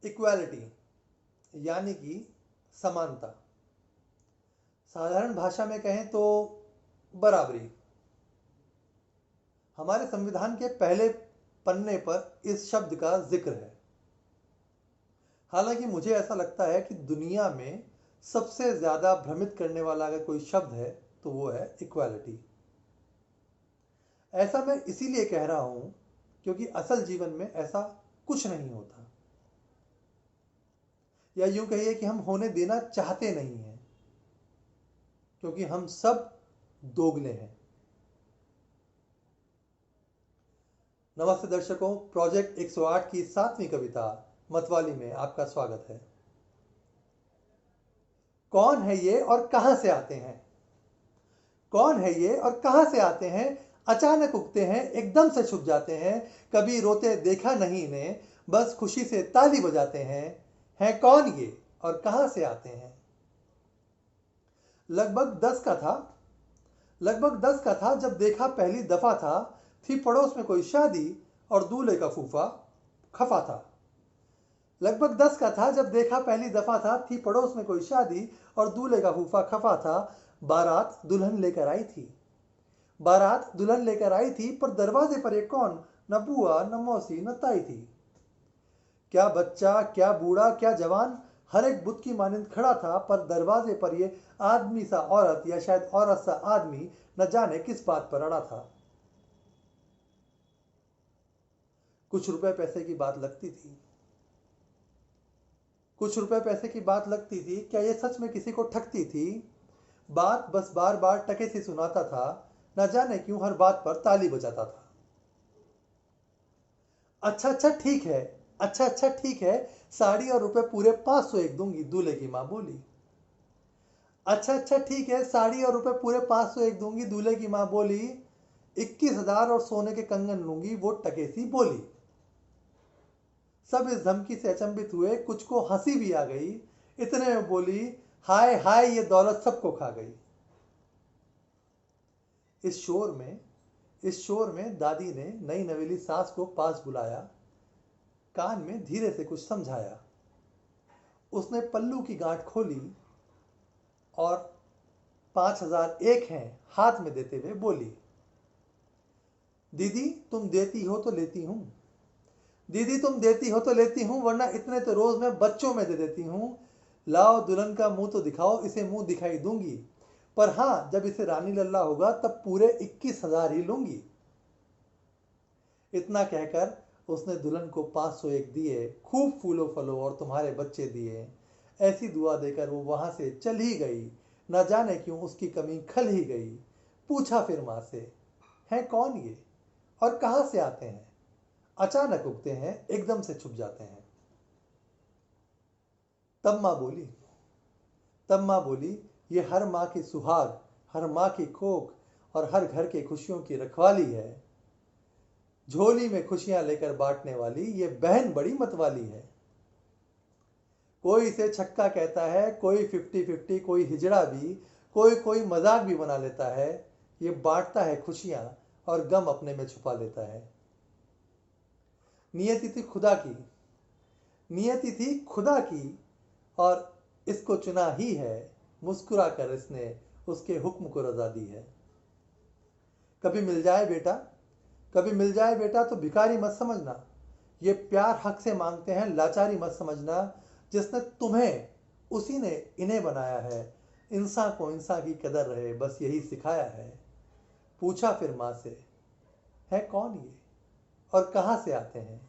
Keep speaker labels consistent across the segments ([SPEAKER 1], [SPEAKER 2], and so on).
[SPEAKER 1] Equality यानी कि समानता। साधारण भाषा में कहें तो बराबरी। हमारे संविधान के पहले पन्ने पर इस शब्द का जिक्र है। हालांकि मुझे ऐसा लगता है कि दुनिया में सबसे ज्यादा भ्रमित करने वाला अगर कोई शब्द है तो वो है इक्वालिटी। ऐसा मैं इसीलिए कह रहा हूं क्योंकि असल जीवन में ऐसा कुछ नहीं होता, या यूं कहिए कि हम होने देना चाहते नहीं हैं, क्योंकि हम सब दोगले हैं। नमस्ते दर्शकों, प्रोजेक्ट 108 की 7वीं कविता मतवाली में आपका स्वागत है। कौन है ये और कहां से आते हैं? कौन है ये और कहां से आते हैं? अचानक उगते हैं, एकदम से छुप जाते हैं। कभी रोते देखा नहीं इन्हें, बस खुशी से ताली बजाते हैं। हैं कौन ये और कहां से आते हैं? लगभग 10 का था लगभग 10 का था जब देखा पहली दफा था। थी पड़ोस में कोई शादी और दूल्हे का फूफा खफा था। लगभग 10 का था जब देखा पहली दफा था। थी पड़ोस में कोई शादी और दूल्हे का फूफा खफा था। बारात दुल्हन लेकर आई थी। बारात दुल्हन लेकर आई थी, पर दरवाजे पर एक कौन? न बुआ न मौसी न ताई थी। क्या बच्चा, क्या बूढ़ा, क्या जवान, हर एक बुत की मानिंद खड़ा था, पर दरवाजे पर ये आदमी सा औरत या शायद औरत सा आदमी न जाने किस बात पर अड़ा था। कुछ रुपए पैसे की बात लगती थी। कुछ रुपए पैसे की बात लगती थी। क्या ये सच में किसी को ठगती थी? बात बस बार बार टके से सुनाता था। न जाने क्यों हर बात पर ताली बजाता था। अच्छा अच्छा ठीक है, अच्छा अच्छा ठीक है, साड़ी और रुपए पूरे 501 दूंगी, दूल्हे की माँ बोली। अच्छा अच्छा ठीक है, साड़ी और रुपए पूरे 501 दूंगी, दूल्हे की माँ बोली। 21,000 और सोने के कंगन लूंगी, वो टकेसी बोली। सब इस धमकी से अचंभित हुए, कुछ को हंसी भी आ गई। इतने में बोली, हाय हाय ये दौलत सबको खा गई। इस शोर में इस शोर में दादी ने नई नवेली सास को पास बुलाया। कान में धीरे से कुछ समझाया। उसने पल्लू की गांठ खोली और 5,001 हैं हाथ में देते हुए बोली, दीदी तुम देती हो तो लेती हूं। दीदी तुम देती हो तो लेती हूं, वरना इतने तो रोज मैं बच्चों में दे देती हूं। लाओ दुल्हन का मुंह तो दिखाओ, इसे मुंह दिखाई दूंगी। पर हां, जब इसे रानी लल्ला होगा तब पूरे 21,000 ही लूंगी। इतना कहकर उसने दुल्हन को 501 दिए, खूब फूलो फलो और तुम्हारे बच्चे दिए। ऐसी दुआ देकर वो वहां से चल ही गई। न जाने क्यों उसकी कमी खल ही गई। पूछा फिर मां से, हैं कौन ये और कहां से आते हैं? अचानक उगते हैं, एकदम से छुप जाते हैं। तब मां बोली तब मां बोली, ये हर मां की सुहाग, हर मां की कोख और हर घर के खुशियों की रखवाली है। झोली में खुशियां लेकर बांटने वाली ये बहन बड़ी मतवाली है। कोई इसे छक्का कहता है, कोई 50-50, कोई हिजड़ा भी, कोई कोई मजाक भी बना लेता है। ये बांटता है खुशियां और गम अपने में छुपा लेता है। नियति थी खुदा की नियति थी खुदा की और इसको चुना ही है। मुस्कुरा कर इसने उसके हुक्म को रजा दी है। कभी मिल जाए बेटा कभी मिल जाए बेटा तो भिखारी मत समझना। ये प्यार हक से मांगते हैं, लाचारी मत समझना। जिसने तुम्हें, उसी ने इन्हें बनाया है। इंसान को इंसान की कदर रहे, बस यही सिखाया है। पूछा फिर मां से, है कौन ये और कहां से आते हैं?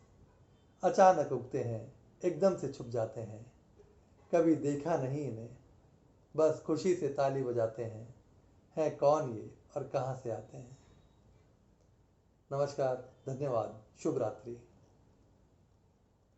[SPEAKER 1] अचानक उगते हैं, एकदम से छुप जाते हैं। कभी देखा नहीं इन्हें, बस खुशी से ताली बजाते हैं। है कौन ये और कहां से आते हैं? नमस्कार, धन्यवाद, शुभ रात्रि।